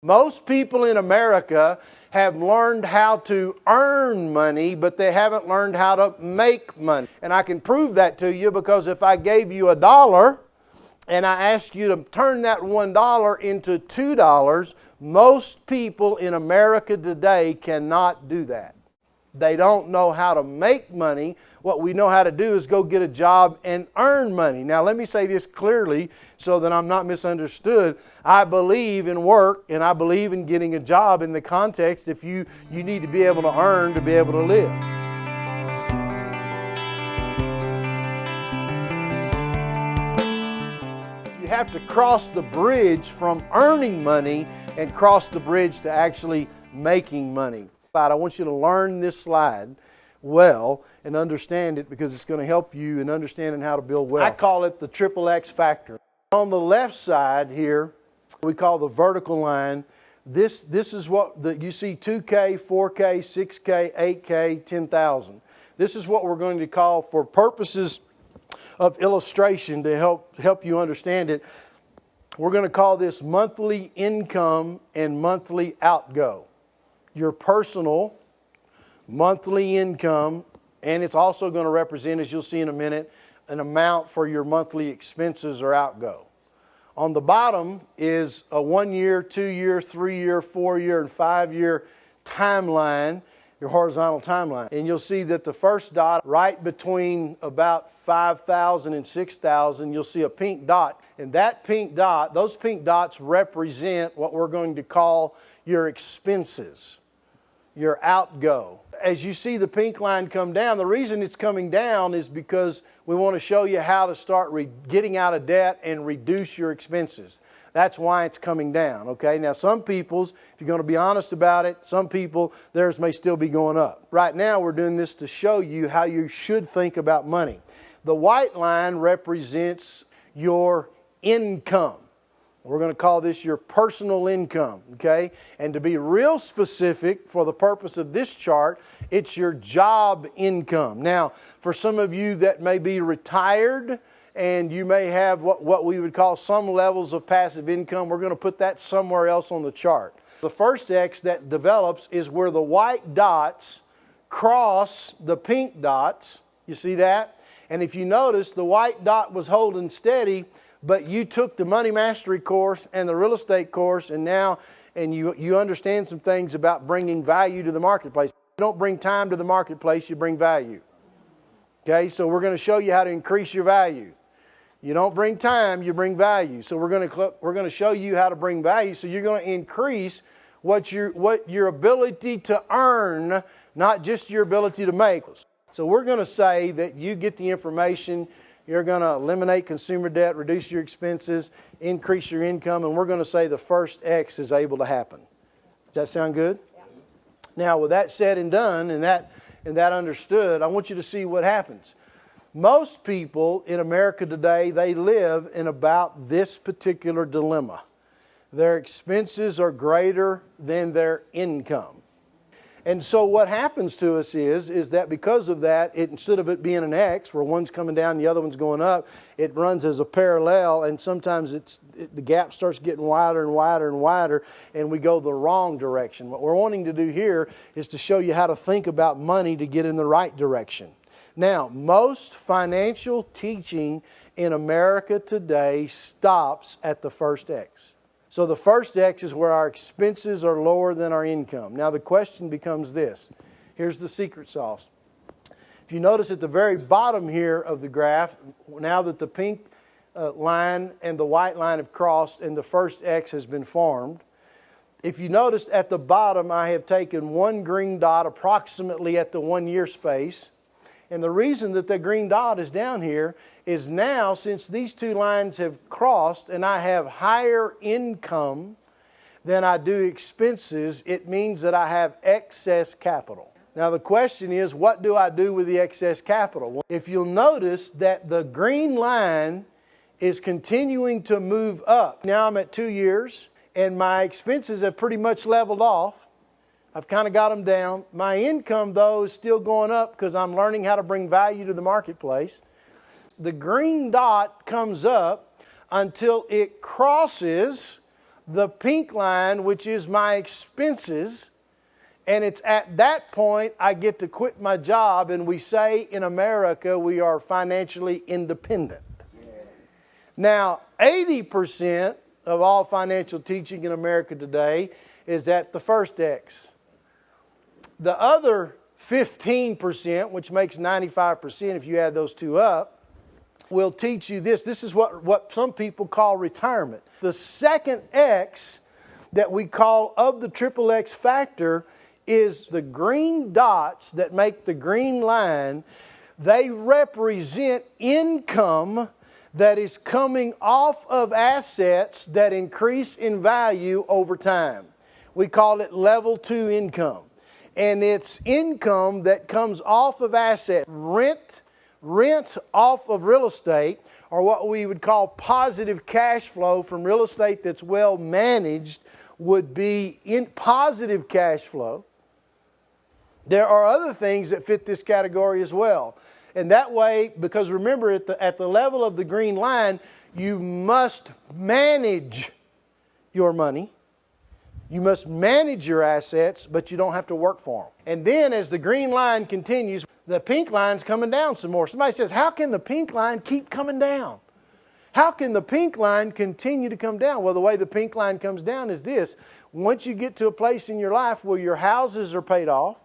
Most people in America have learned how to earn money, but they haven't learned how to make money. And I can prove that to you because if I gave you $1 and I asked you to turn that $1 into $2, most people in America today cannot do that. They don't know how to make money. What we know how to do is go get a job and earn money. Now let me say this clearly so that I'm not misunderstood. I believe in work and I believe in getting a job in the context if you need to be able to earn to be able to live. You have to cross the bridge from earning money and cross the bridge to actually making money. I want you to learn this slide well and understand it because it's going to help you in understanding how to build wealth. I call it the XXX Factor. On the left side here, we call the vertical line. This is what you see: 2K, 4K, 6K, 8K, 10,000. This is what we're going to call, for purposes of illustration to help you understand it, we're going to call this monthly income and monthly outgo. Your personal monthly income, and it's also going to represent, as you'll see in a minute, an amount for your monthly expenses or outgo. On the bottom is a 1-year, 2-year, 3-year, 4-year, and 5-year timeline, your horizontal timeline. And you'll see that the first dot, right between about 5,000 and 6,000, you'll see a pink dot. And that pink dot, those pink dots represent what we're going to call your expenses, your outgo. As you see the pink line come down, the reason it's coming down is because we want to show you how to start getting out of debt and reduce your expenses. That's why it's coming down, okay? Now some people's, if you're going to be honest about it, some people, theirs may still be going up. Right now we're doing this to show you how you should think about money. The white line represents your income. We're going to call this your personal income, okay? And to be real specific for the purpose of this chart, it's your job income. Now, for some of you that may be retired and you may have what we would call some levels of passive income, we're going to put that somewhere else on the chart. The first X that develops is where the white dots cross the pink dots. You see that? And if you notice, the white dot was holding steady, but you took the Money Mastery course and the real estate course, and you understand some things about bringing value to the marketplace. You don't bring time to the marketplace, you bring value. Okay, so we're going to show you how to increase your value. You don't bring time, you bring value. So we're going to show you how to bring value. So you're going to increase what your ability to earn, not just your ability to make. So we're going to say that you get the information. You're going to eliminate consumer debt, reduce your expenses, increase your income, and we're going to say the first X is able to happen. Does that sound good? Yeah. Now, with that said and done and that understood, I want you to see what happens. Most people in America today, they live in about this particular dilemma. Their expenses are greater than their income. And so what happens to us is that because of that, instead of it being an X, where one's coming down and the other one's going up, it runs as a parallel, and sometimes the gap starts getting wider and wider and wider, and we go the wrong direction. What we're wanting to do here is to show you how to think about money to get in the right direction. Now, most financial teaching in America today stops at the first X. So the first X is where our expenses are lower than our income. Now the question becomes this. Here's the secret sauce. If you notice at the very bottom here of the graph, now that the pink line and the white line have crossed and the first X has been formed, if you noticed at the bottom I have taken one green dot approximately at the 1-year space. And the reason that the green dot is down here is now, since these two lines have crossed and I have higher income than I do expenses, it means that I have excess capital. Now the question is, what do I do with the excess capital? Well, if you'll notice that the green line is continuing to move up. Now I'm at 2 years and my expenses have pretty much leveled off. I've kind of got them down. My income, though, is still going up because I'm learning how to bring value to the marketplace. The green dot comes up until it crosses the pink line, which is my expenses. And it's at that point I get to quit my job, and we say in America we are financially independent. Now, 80% of all financial teaching in America today is at the first X. The other 15%, which makes 95% if you add those two up, will teach you this. This is what some people call retirement. The second X that we call of the XXX Factor is the green dots that make the green line. They represent income that is coming off of assets that increase in value over time. We call it level 2 income. And it's income that comes off of assets. Rent off of real estate, or what we would call positive cash flow from real estate that's well managed, would be in positive cash flow. There are other things that fit this category as well. And that way, because remember, at the level of the green line, you must manage your money. You must manage your assets, but you don't have to work for them. And then as the green line continues, the pink line's coming down some more. Somebody says, how can the pink line keep coming down? How can the pink line continue to come down? Well, the way the pink line comes down is this. Once you get to a place in your life where your houses are paid off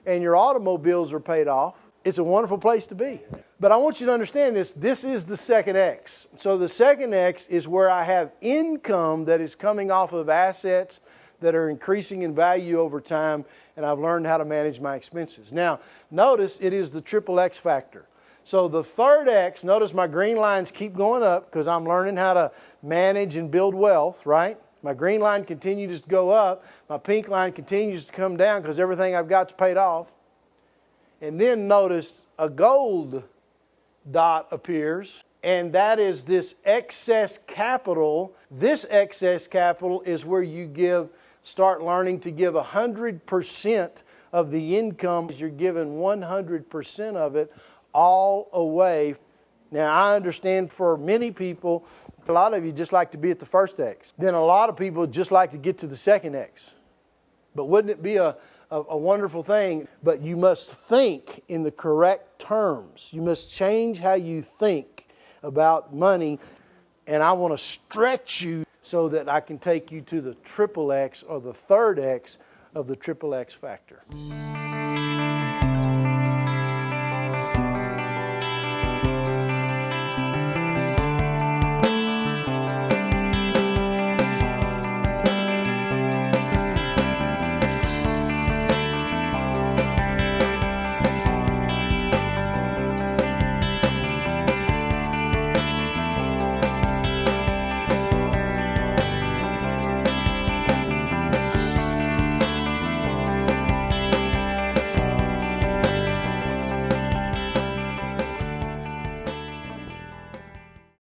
and your automobiles are paid off, it's a wonderful place to be. But I want you to understand this. This is the second X. So the second X is where I have income that is coming off of assets that are increasing in value over time, and I've learned how to manage my expenses. Now, notice it is the XXX factor. So the third X, notice my green lines keep going up because I'm learning how to manage and build wealth, right? My green line continues to go up. My pink line continues to come down because everything I've got's paid off. And then notice a gold dot appears, and that is this excess capital. This excess capital is where you start learning to give 100% of the income. You're given 100% of it all away. Now, I understand for many people, a lot of you just like to be at the first X. Then a lot of people just like to get to the second X. But wouldn't it be a wonderful thing? But you must think in the correct terms. You must change how you think about money. And I want to stretch you so that I can take you to the XXX or the third X of the XXX factor.